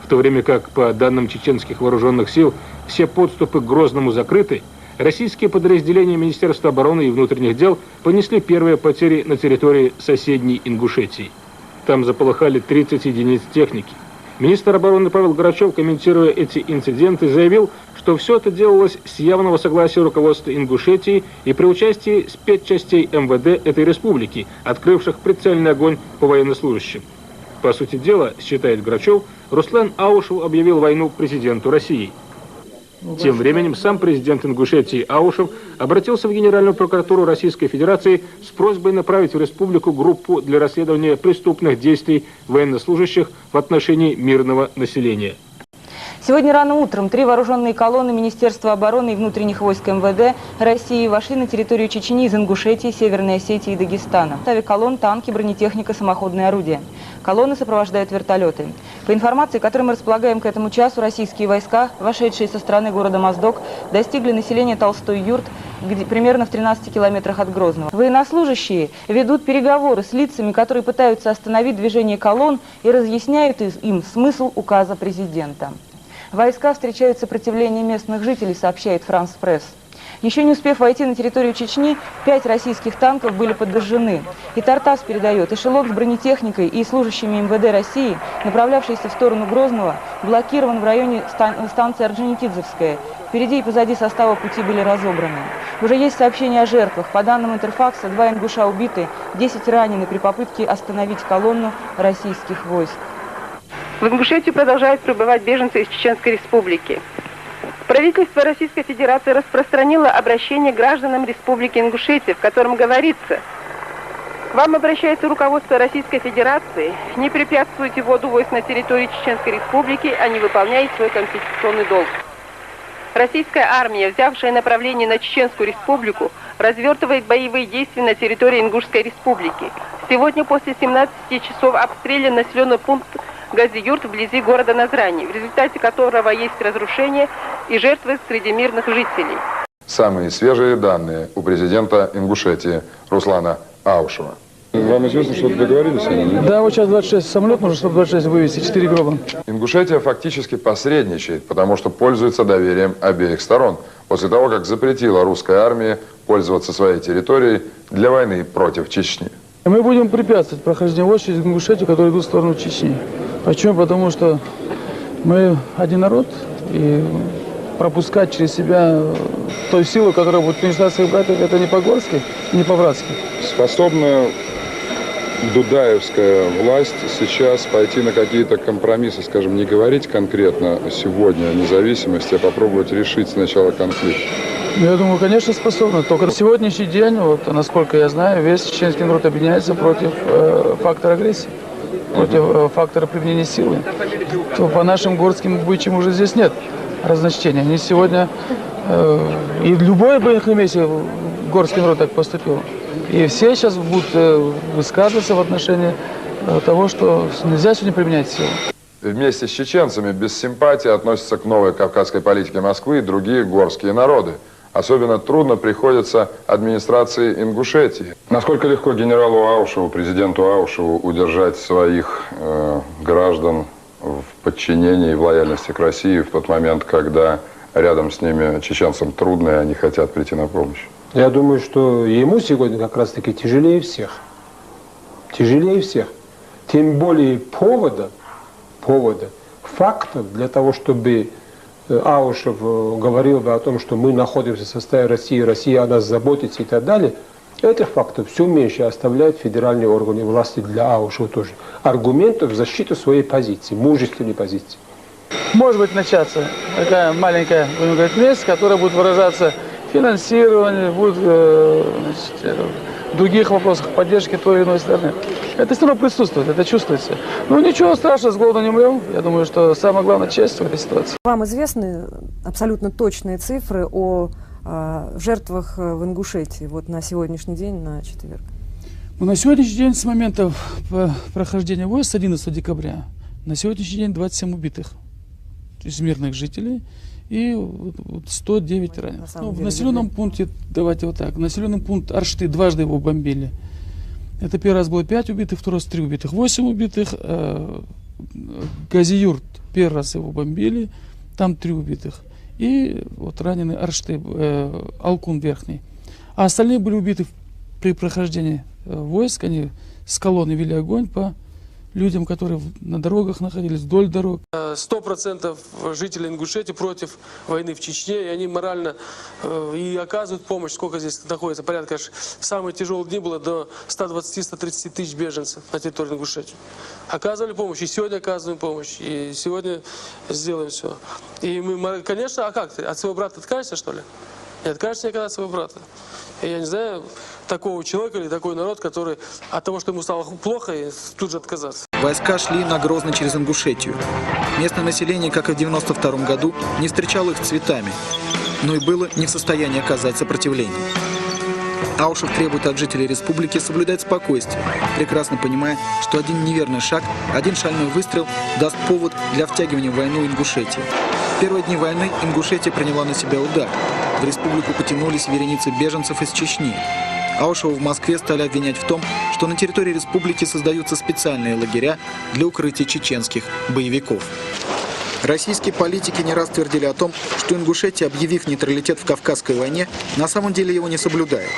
В то время как, по данным чеченских вооруженных сил, все подступы к Грозному закрыты, российские подразделения Министерства обороны и внутренних дел понесли первые потери на территории соседней Ингушетии. Там заполыхали 30 единиц техники. Министр обороны Павел Грачев, комментируя эти инциденты, заявил, что все это делалось с явного согласия руководства Ингушетии и при участии спецчастей МВД этой республики, открывших прицельный огонь по военнослужащим. По сути дела, считает Грачев, Руслан Аушев объявил войну президенту России. Тем временем сам президент Ингушетии Аушев обратился в Генеральную прокуратуру Российской Федерации с просьбой направить в республику группу для расследования преступных действий военнослужащих в отношении мирного населения. Сегодня рано утром 3 вооруженные колонны Министерства обороны и внутренних войск МВД России вошли на территорию Чечни из Ингушетии, Северной Осетии и Дагестана. В составе колонн танки, бронетехника, самоходные орудия. Колонны сопровождают вертолеты. По информации, которой мы располагаем к этому часу, российские войска, вошедшие со стороны города Моздок, достигли населения Толстой-Юрт, примерно в 13 километрах от Грозного. Военнослужащие ведут переговоры с лицами, которые пытаются остановить движение колонн и разъясняют им смысл указа президента. Войска встречают сопротивление местных жителей, сообщает Франс Пресс. Еще не успев войти на территорию Чечни, 5 российских танков были подожжены. И Тартас передает, эшелон с бронетехникой и служащими МВД России, направлявшийся в сторону Грозного, блокирован в районе станции Орджоникидзевская. Впереди и позади состава пути были разобраны. Уже есть сообщения о жертвах. По данным Интерфакса, 2 ингуша убиты, 10 ранены при попытке остановить колонну российских войск. В Ингушетию продолжают прибывать беженцы из Чеченской Республики. Правительство Российской Федерации распространило обращение к гражданам Республики Ингушетия, в котором говорится: к вам обращается руководство Российской Федерации, не препятствуйте вводу войск на территории Чеченской Республики, они выполняют свой конституционный долг. Российская армия, взявшая направление на Чеченскую Республику, развертывает боевые действия на территории Ингушской Республики. Сегодня после 17 часов обстрелян населенный пункт Гази-Юрт вблизи города Назрани, в результате которого есть разрушения и жертвы среди мирных жителей. Самые свежие данные у президента Ингушетии Руслана Аушева. Вам известно, что договорились с ними? Да, вот сейчас 26 самолет, нужно, чтобы 26 вывести, 4 гроба. Ингушетия фактически посредничает, потому что пользуется доверием обеих сторон, после того, как запретила русской армии пользоваться своей территорией для войны против Чечни. Мы будем препятствовать прохождению войск через Ингушетию, которые идут в сторону Чечни. Почему? Потому что мы один народ, и пропускать через себя той силу, которая будет принесла своих братьев, это не по-горски, не по-братски. Способна дудаевская власть сейчас пойти на какие-то компромиссы, скажем, не говорить конкретно сегодня о независимости, а попробовать решить сначала конфликт? Я думаю, конечно, способна. Только на сегодняшний день, вот, насколько я знаю, весь чеченский народ объединяется против фактора агрессии, против фактора применения силы. То по нашим горским бычьим уже здесь нет разночтения. Они сегодня, и любое бы их месте горский народ так поступил. И все сейчас будут высказываться в отношении того, что нельзя сегодня применять силу. Вместе с чеченцами без симпатии относятся к новой кавказской политике Москвы и другие горские народы. Особенно трудно приходится администрации Ингушетии. Насколько легко генералу Аушеву, президенту Аушеву удержать своих граждан в подчинении и в лояльности к России в тот момент, когда рядом с ними чеченцам трудно, и они хотят прийти на помощь? Я думаю, что ему сегодня как раз-таки тяжелее всех. Тяжелее всех. Тем более повода, фактов для того, чтобы Аушев говорил бы о том, что мы находимся в составе России, Россия о нас заботится и так далее. Этих фактов все меньше оставляют федеральные органы власти для Аушева тоже. Аргументов в защиту своей позиции, мужественной позиции. Может быть, начаться такая маленькая, будем говорить, месть, которая будет выражаться в финансировании, будет в других вопросах поддержки той или иной стороны. Это все равно присутствует, это чувствуется. Ну ничего страшного, с голоду не умрем. Я думаю, что самое главное — честь в этой ситуации. Вам известны абсолютно точные цифры о жертвах в Ингушетии вот на сегодняшний день, на четверг? Ну, на сегодняшний день, с момента прохождения войск, с 11 декабря, на сегодняшний день 27 убитых из мирных жителей и 109 раненых. Ну, в населенном пункте, давайте вот так, в населенном пункте Аршты дважды его бомбили. Это первый раз было 5 убитых, второй раз 3 убитых, 8 убитых. Гази-Юрт Первый раз его бомбили, там 3 убитых. И вот раненый Арштейб, Алкун верхний. А остальные были убиты при прохождении войск. Они с колонны вели огонь по людям, которые на дорогах находились, вдоль дорог. 100% жителей Ингушетии против войны в Чечне, и они морально и оказывают помощь. Сколько здесь находится? Порядка, в самые тяжелые дни было до 120-130 тысяч беженцев на территории Ингушетии. Оказывали помощь, и сегодня оказываем помощь, и сегодня сделаем все. И мы, конечно, а как ты? От своего брата откажешься, что ли? Не откажешься никогда от своего брата. И я не знаю такого человека или такой народ, который от того, что ему стало плохо, и тут же отказаться. Войска шли на Грозный через Ингушетию. Местное население, как и в 1992 году, не встречало их цветами, но и было не в состоянии оказать сопротивление. Аушев требует от жителей республики соблюдать спокойствие, прекрасно понимая, что один неверный шаг, один шальной выстрел даст повод для втягивания в войну Ингушетии. В первые дни войны Ингушетия приняла на себя удар. В республику потянулись вереницы беженцев из Чечни. Аушева в Москве стали обвинять в том, что на территории республики создаются специальные лагеря для укрытия чеченских боевиков. Российские политики не раз твердили о том, что Ингушетия, объявив нейтралитет в Кавказской войне, на самом деле его не соблюдает.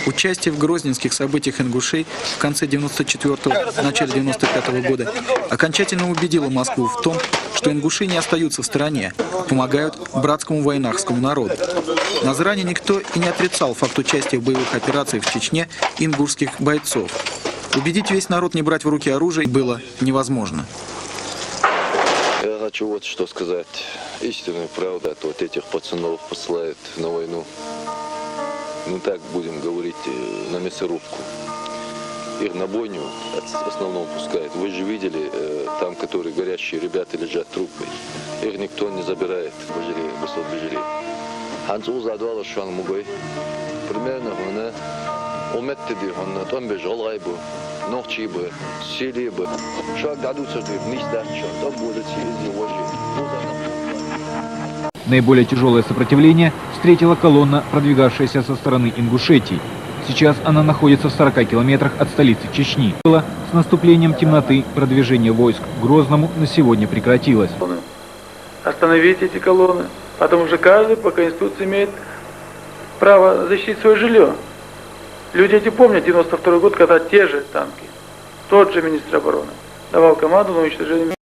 Участие в грозненских событиях ингушей в конце 94-го, начале 95-го года окончательно убедило Москву в том, что ингуши не остаются в стороне, помогают братскому войнахскому народу. На заранее никто и не отрицал факт участия в боевых операциях в Чечне ингушских бойцов. Убедить весь народ не брать в руки оружие было невозможно. Я хочу вот что сказать. Истинная правда, от вот этих пацанов посылают на войну. Ну так будем говорить, на мясорубку. Их на бойню в основном пускают. Вы же видели, там, которые горящие ребята лежат трупы. Их никто не забирает. Примерно Наиболее тяжелое сопротивление встретила колонна, продвигавшаяся со стороны Ингушетии. Сейчас она находится в 40 километрах от столицы Чечни. С наступлением темноты продвижение войск к Грозному на сегодня прекратилось. Остановить эти колонны, потому что каждый по Конституции имеет право защитить свое жилье. Люди эти помнят 92 год, когда те же танки, тот же министр обороны давал команду на уничтожение.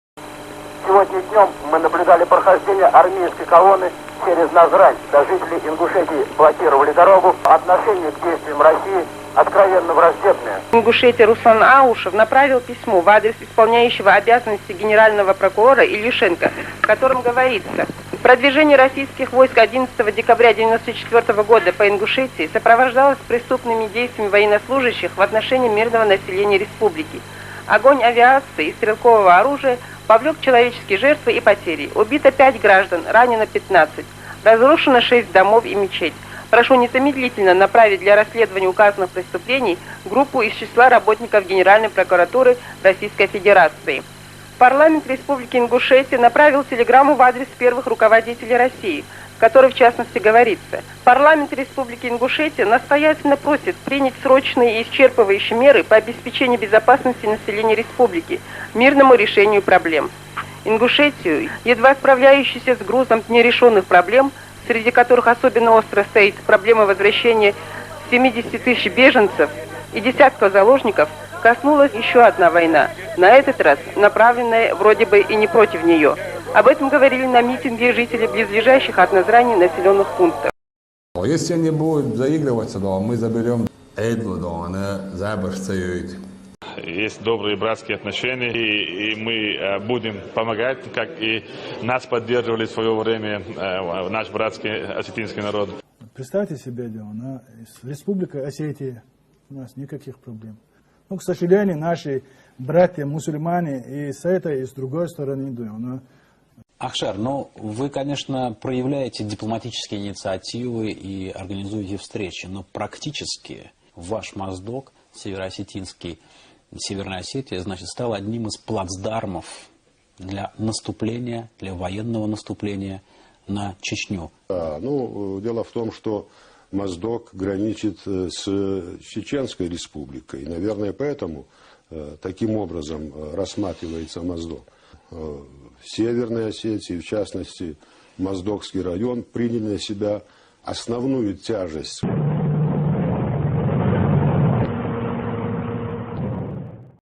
Сегодня днем мы наблюдали прохождение армейской колонны через Назрань. Жители Ингушетии блокировали дорогу. Отношение к действиям России откровенно враждебное. Ингушетии Руслан Аушев направил письмо в адрес исполняющего обязанности генерального прокурора Ильюшенко, в котором говорится: продвижение российских войск 11 декабря 1994 года по Ингушетии сопровождалось преступными действиями военнослужащих в отношении мирного населения республики. Огонь авиации и стрелкового оружия повлек человеческие жертвы и потери. Убито 5 граждан, ранено 15. Разрушено 6 домов и мечеть. Прошу незамедлительно направить для расследования указанных преступлений группу из числа работников Генеральной прокуратуры Российской Федерации. Парламент Республики Ингушетия направил телеграмму в адрес первых руководителей России, в которой в частности говорится: парламент Республики Ингушетия настоятельно просит принять срочные и исчерпывающие меры по обеспечению безопасности населения республики, мирному решению проблем. Ингушетию, едва справляющуюся с грузом нерешенных проблем, среди которых особенно остро стоит проблема возвращения 70 тысяч беженцев и десятков заложников, коснулась еще одна война, на этот раз направленная вроде бы и не против нее. Об этом говорили на митинге жители близлежащих от Назрани населенных пунктов. Если они будут заигрываться, то мы заберем Эдлу, то она заборцают. Есть добрые братские отношения, и мы будем помогать, как и нас поддерживали в свое время наш братский осетинский народ. Представьте себе дело, Республика Осетия, у нас никаких проблем. Но, к сожалению, наши братья-мусульмане и с этой, и с другой стороны идут. Ахшар, ну вы, конечно, проявляете дипломатические инициативы и организуете встречи, но практически ваш Моздок, североосетинский, Северная Осетия, значит, стал одним из плацдармов для наступления, для военного наступления на Чечню. Дело в том, что Моздок граничит с Чеченской республикой. И, наверное, поэтому таким образом рассматривается Моздок. Северной Осетии, в частности, Моздокский район, приняли на себя основную тяжесть.